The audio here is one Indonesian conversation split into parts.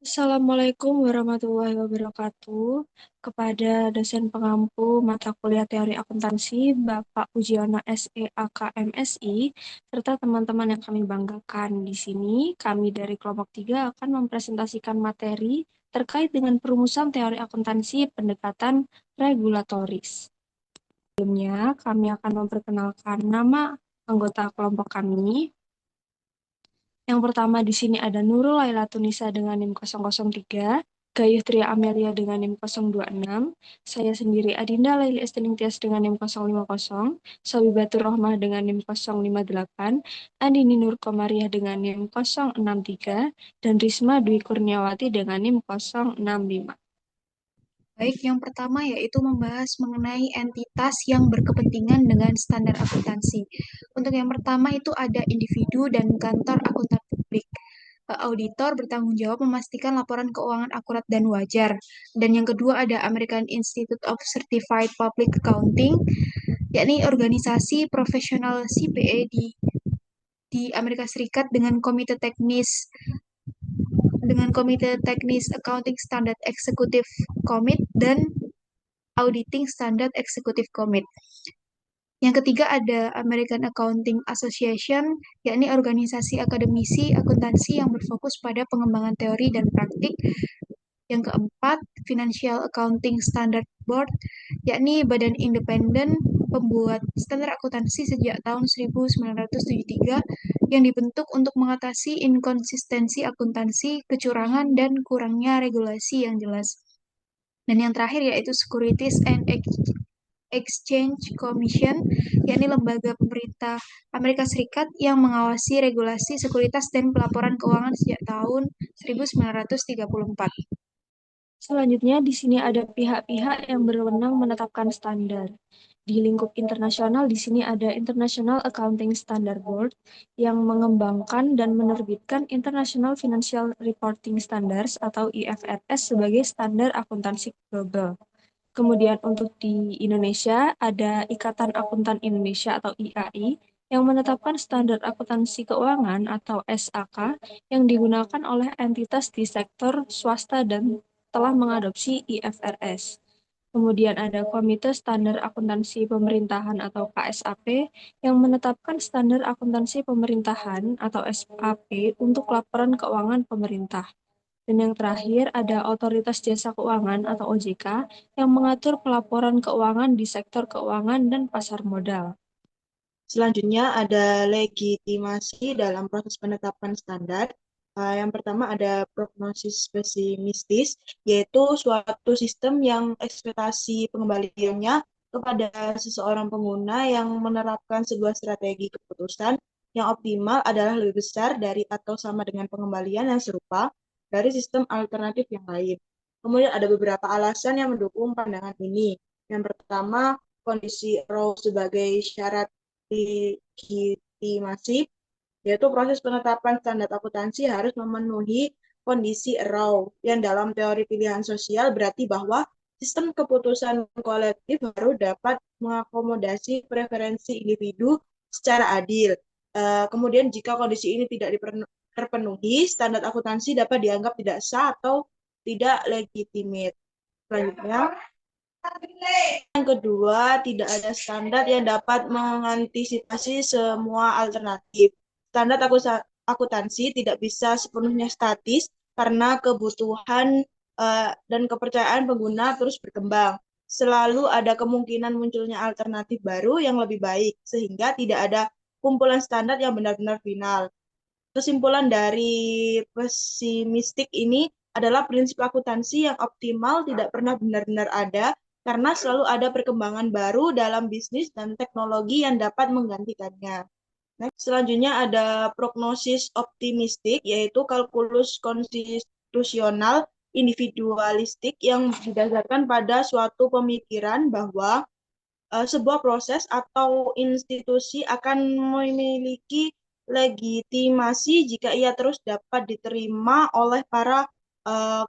Assalamualaikum warahmatullahi wabarakatuh. Kepada dosen pengampu mata kuliah Teori Akuntansi, Bapak Pujiono SEAKMSI, serta teman-teman yang kami banggakan. Di sini, kami dari kelompok 3 akan mempresentasikan materi terkait dengan perumusan teori akuntansi pendekatan regulatoris. Sebelumnya, kami akan memperkenalkan nama anggota kelompok kami. Yang pertama di sini ada Nurul Laila Tunisa dengan NIM 003, Gayuh Tria Amelia dengan NIM 026, saya sendiri Adinda Laili Estening Tias dengan NIM 050, Sawi Batur Rohmah dengan NIM 058, Andini Nur Komariah dengan NIM 063, dan Risma Dwi Kurniawati dengan NIM 065. Baik, yang pertama yaitu membahas mengenai entitas yang berkepentingan dengan standar akuntansi. Untuk yang pertama itu ada individu dan kantor akuntan publik. Auditor bertanggung jawab memastikan laporan keuangan akurat dan wajar. Dan yang kedua ada American Institute of Certified Public Accounting, yakni organisasi profesional CPA di Amerika Serikat dengan komite teknis Accounting Standard Executive Commit dan Auditing Standard Executive Commit. Yang ketiga ada American Accounting Association, yakni organisasi akademisi akuntansi yang berfokus pada pengembangan teori dan praktik. Yang keempat, Financial Accounting Standard Board, yakni badan independen pembuat standar akuntansi sejak tahun 1973 yang dibentuk untuk mengatasi inkonsistensi akuntansi, kecurangan, dan kurangnya regulasi yang jelas. Dan yang terakhir yaitu Securities and Exchange Commission, yakni lembaga pemerintah Amerika Serikat yang mengawasi regulasi sekuritas dan pelaporan keuangan sejak tahun 1934. Selanjutnya, di sini ada pihak-pihak yang berwenang menetapkan standar. Di lingkup internasional, di sini ada International Accounting Standard Board yang mengembangkan dan menerbitkan International Financial Reporting Standards atau IFRS sebagai standar akuntansi global. Kemudian untuk di Indonesia, ada Ikatan Akuntan Indonesia atau IAI yang menetapkan standar akuntansi keuangan atau SAK yang digunakan oleh entitas di sektor swasta dan telah mengadopsi IFRS. Kemudian ada Komite Standar Akuntansi Pemerintahan atau KSAP yang menetapkan standar akuntansi pemerintahan atau SAP untuk laporan keuangan pemerintah. Dan yang terakhir ada Otoritas Jasa Keuangan atau OJK yang mengatur pelaporan keuangan di sektor keuangan dan pasar modal. Selanjutnya ada legitimasi dalam proses penetapan standar. Yang pertama ada prognosis pesimistis, yaitu suatu sistem yang ekspektasi pengembaliannya kepada seseorang pengguna yang menerapkan sebuah strategi keputusan yang optimal adalah lebih besar dari atau sama dengan pengembalian yang serupa dari sistem alternatif yang lain. Kemudian ada beberapa alasan yang mendukung pandangan ini. Yang pertama, kondisi raw sebagai syarat legitimasi, yaitu proses penetapan standar akuntansi harus memenuhi kondisi raw, yang dalam teori pilihan sosial berarti bahwa sistem keputusan kolektif harus dapat mengakomodasi preferensi individu secara adil. Kemudian jika kondisi ini tidak terpenuhi, standar akuntansi dapat dianggap tidak sah atau tidak legitimate. Selanjutnya, yang kedua, tidak ada standar yang dapat mengantisipasi semua alternatif. Standar akuntansi tidak bisa sepenuhnya statis karena kebutuhan dan kepercayaan pengguna terus berkembang. Selalu ada kemungkinan munculnya alternatif baru yang lebih baik, sehingga tidak ada kumpulan standar yang benar-benar final. Kesimpulan dari pesimistik ini adalah prinsip akuntansi yang optimal tidak pernah benar-benar ada karena selalu ada perkembangan baru dalam bisnis dan teknologi yang dapat menggantikannya. Selanjutnya ada prognosis optimistik, yaitu kalkulus konstitusional individualistik yang didasarkan pada suatu pemikiran bahwa sebuah proses atau institusi akan memiliki legitimasi jika ia terus dapat diterima oleh para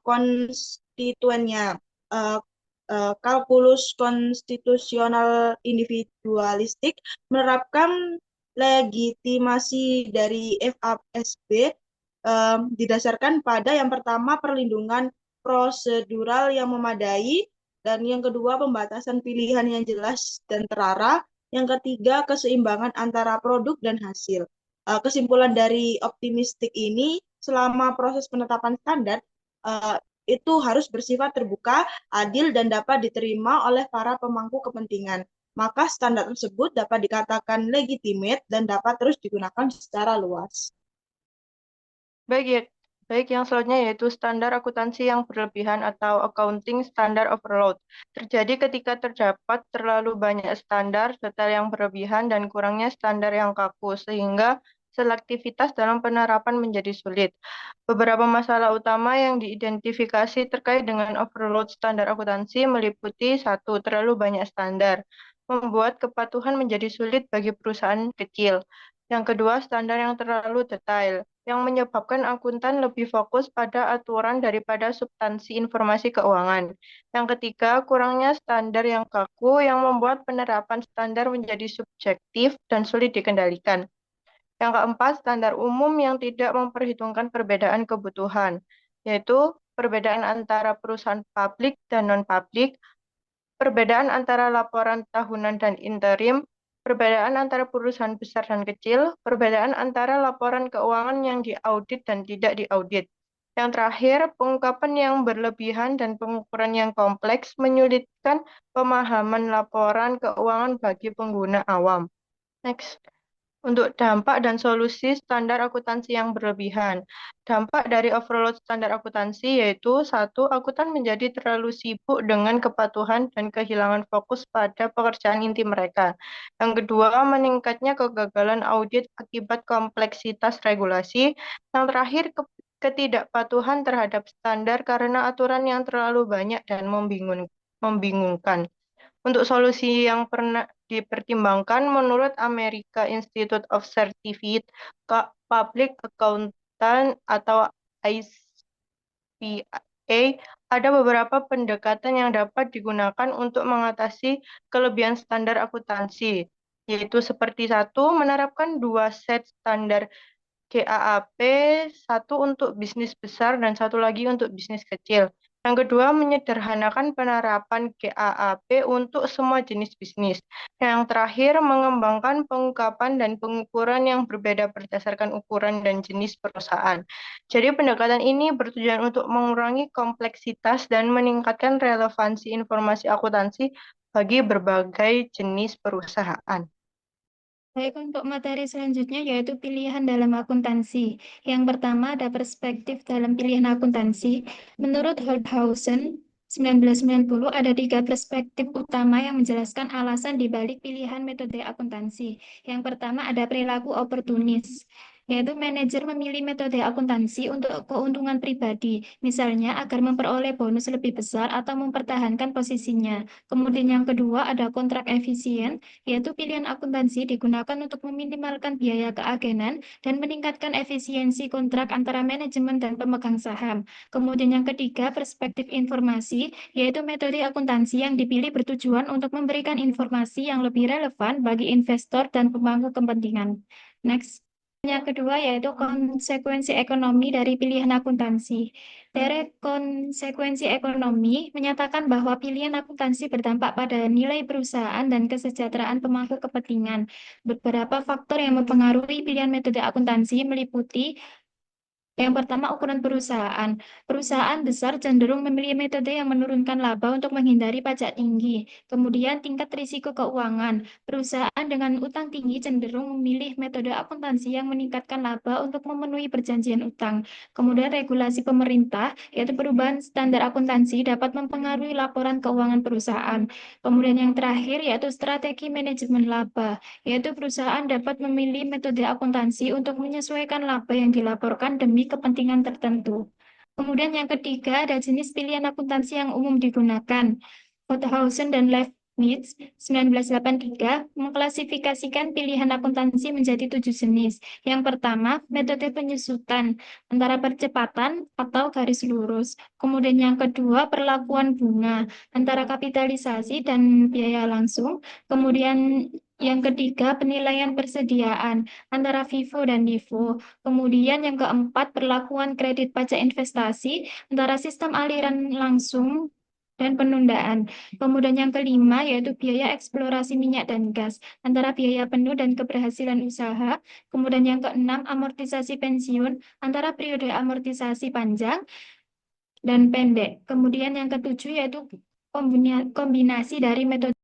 konstituennya. Uh, Kalkulus konstitusional individualistik menerapkan legitimasi dari FASB didasarkan pada yang pertama perlindungan prosedural yang memadai, dan yang kedua pembatasan pilihan yang jelas dan terarah, yang ketiga keseimbangan antara produk dan hasil. Kesimpulan dari optimistik ini, selama proses penetapan standar itu harus bersifat terbuka, adil, dan dapat diterima oleh para pemangku kepentingan. Maka standar tersebut dapat dikatakan legitimate dan dapat terus digunakan secara luas. Baik, ya. Baik, yang selanjutnya yaitu standar akuntansi yang berlebihan atau accounting standard overload. Terjadi ketika terdapat terlalu banyak standar, detail yang berlebihan, dan kurangnya standar yang kaku, sehingga selektivitas dalam penerapan menjadi sulit. Beberapa masalah utama yang diidentifikasi terkait dengan overload standar akuntansi meliputi: 1. Terlalu banyak standar, membuat kepatuhan menjadi sulit bagi perusahaan kecil. Yang kedua, standar yang terlalu detail, yang menyebabkan akuntan lebih fokus pada aturan daripada substansi informasi keuangan. Yang ketiga, kurangnya standar yang kaku yang membuat penerapan standar menjadi subjektif dan sulit dikendalikan. Yang keempat, standar umum yang tidak memperhitungkan perbedaan kebutuhan, yaitu perbedaan antara perusahaan publik dan non-publik, perbedaan antara laporan tahunan dan interim, perbedaan antara perusahaan besar dan kecil, perbedaan antara laporan keuangan yang diaudit dan tidak diaudit. Yang terakhir, pengungkapan yang berlebihan dan pengukuran yang kompleks menyulitkan pemahaman laporan keuangan bagi pengguna awam. Next. Untuk dampak dan solusi standar akuntansi yang berlebihan. Dampak dari overload standar akuntansi yaitu: 1. Akuntan menjadi terlalu sibuk dengan kepatuhan dan kehilangan fokus pada pekerjaan inti mereka. Yang kedua, meningkatnya kegagalan audit akibat kompleksitas regulasi. Yang terakhir, ketidakpatuhan terhadap standar karena aturan yang terlalu banyak dan membingungkan. Untuk solusi yang pernah dipertimbangkan, menurut American Institute of Certified Public Accountant atau ICPA, ada beberapa pendekatan yang dapat digunakan untuk mengatasi kelebihan standar akuntansi, yaitu seperti: 1. Menerapkan 2 set standar GAAP, satu untuk bisnis besar dan satu lagi untuk bisnis kecil. Yang kedua, menyederhanakan penerapan GAAP untuk semua jenis bisnis. Yang terakhir, mengembangkan pengungkapan dan pengukuran yang berbeda berdasarkan ukuran dan jenis perusahaan. Jadi pendekatan ini bertujuan untuk mengurangi kompleksitas dan meningkatkan relevansi informasi akuntansi bagi berbagai jenis perusahaan. Baik, untuk materi selanjutnya yaitu pilihan dalam akuntansi. Yang pertama ada perspektif dalam pilihan akuntansi. Menurut Holthausen, 1990 ada 3 perspektif utama yang menjelaskan alasan dibalik pilihan metode akuntansi. Yang pertama ada perilaku oportunis, yaitu manajer memilih metode akuntansi untuk keuntungan pribadi, misalnya agar memperoleh bonus lebih besar atau mempertahankan posisinya. Kemudian yang kedua ada kontrak efisien, yaitu pilihan akuntansi digunakan untuk meminimalkan biaya keagenan dan meningkatkan efisiensi kontrak antara manajemen dan pemegang saham. Kemudian yang ketiga, perspektif informasi, yaitu metode akuntansi yang dipilih bertujuan untuk memberikan informasi yang lebih relevan bagi investor dan pemangku kepentingan. Next. Yang kedua yaitu konsekuensi ekonomi dari pilihan akuntansi. Teori konsekuensi ekonomi menyatakan bahwa pilihan akuntansi berdampak pada nilai perusahaan dan kesejahteraan pemangku kepentingan. Beberapa faktor yang mempengaruhi pilihan metode akuntansi meliputi: yang pertama, ukuran perusahaan. Perusahaan besar cenderung memilih metode yang menurunkan laba untuk menghindari pajak tinggi. Kemudian, tingkat risiko keuangan. Perusahaan dengan utang tinggi cenderung memilih metode akuntansi yang meningkatkan laba untuk memenuhi perjanjian utang. Kemudian, regulasi pemerintah, yaitu perubahan standar akuntansi, dapat mempengaruhi laporan keuangan perusahaan. Kemudian, yang terakhir, yaitu strategi manajemen laba, yaitu perusahaan dapat memilih metode akuntansi untuk menyesuaikan laba yang dilaporkan demi kepentingan tertentu. Kemudian yang ketiga ada jenis pilihan akuntansi yang umum digunakan. Holthausen dan Leibniz 1983 mengklasifikasikan pilihan akuntansi menjadi 7 jenis. Yang pertama, metode penyusutan antara percepatan atau garis lurus. Kemudian yang kedua, perlakuan bunga antara kapitalisasi dan biaya langsung. Kemudian Yang ketiga, penilaian persediaan antara FIFO dan DIFO. Kemudian yang keempat, perlakuan kredit pajak investasi antara sistem aliran langsung dan penundaan. Kemudian yang kelima, yaitu biaya eksplorasi minyak dan gas antara biaya penuh dan keberhasilan usaha. Kemudian yang keenam, amortisasi pensiun antara periode amortisasi panjang dan pendek. Kemudian yang ketujuh, yaitu kombinasi dari metode.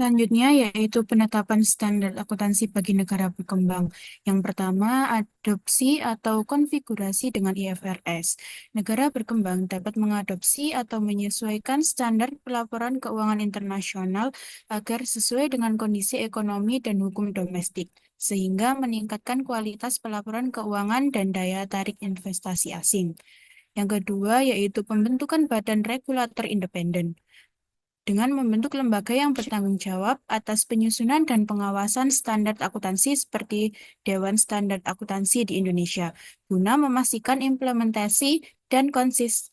Selanjutnya yaitu penetapan standar akuntansi bagi negara berkembang. Yang pertama, adopsi atau konfigurasi dengan IFRS. Negara berkembang dapat mengadopsi atau menyesuaikan standar pelaporan keuangan internasional agar sesuai dengan kondisi ekonomi dan hukum domestik, sehingga meningkatkan kualitas pelaporan keuangan dan daya tarik investasi asing. Yang kedua yaitu pembentukan badan regulator independen dengan membentuk lembaga yang bertanggung jawab atas penyusunan dan pengawasan standar akuntansi seperti Dewan Standar Akuntansi di Indonesia, guna memastikan implementasi dan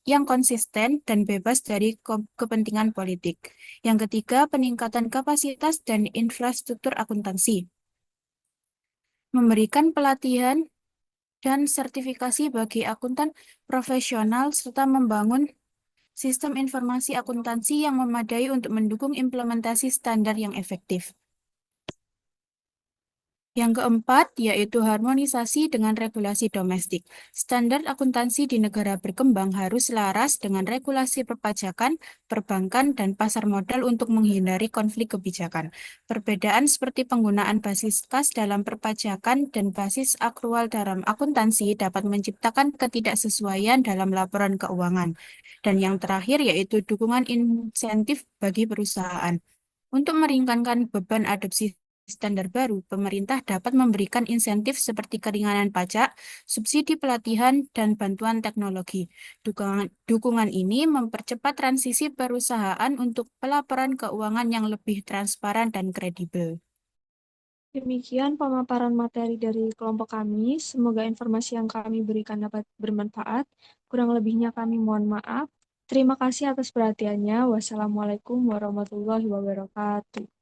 yang konsisten dan bebas dari kepentingan politik. Yang ketiga, peningkatan kapasitas dan infrastruktur akuntansi. Memberikan pelatihan dan sertifikasi bagi akuntan profesional serta membangun sistem informasi akuntansi yang memadai untuk mendukung implementasi standar yang efektif. Yang keempat, yaitu harmonisasi dengan regulasi domestik. Standar akuntansi di negara berkembang harus selaras dengan regulasi perpajakan, perbankan, dan pasar modal untuk menghindari konflik kebijakan. Perbedaan seperti penggunaan basis kas dalam perpajakan dan basis akrual dalam akuntansi dapat menciptakan ketidaksesuaian dalam laporan keuangan. Dan yang terakhir, yaitu dukungan insentif bagi perusahaan. Untuk meringankan beban adopsi standar baru, pemerintah dapat memberikan insentif seperti keringanan pajak, subsidi pelatihan, dan bantuan teknologi. Dukungan ini mempercepat transisi perusahaan untuk pelaporan keuangan yang lebih transparan dan kredibel. Demikian pemaparan materi dari kelompok kami. Semoga informasi yang kami berikan dapat bermanfaat. Kurang lebihnya kami mohon maaf. Terima kasih atas perhatiannya. Wassalamualaikum warahmatullahi wabarakatuh.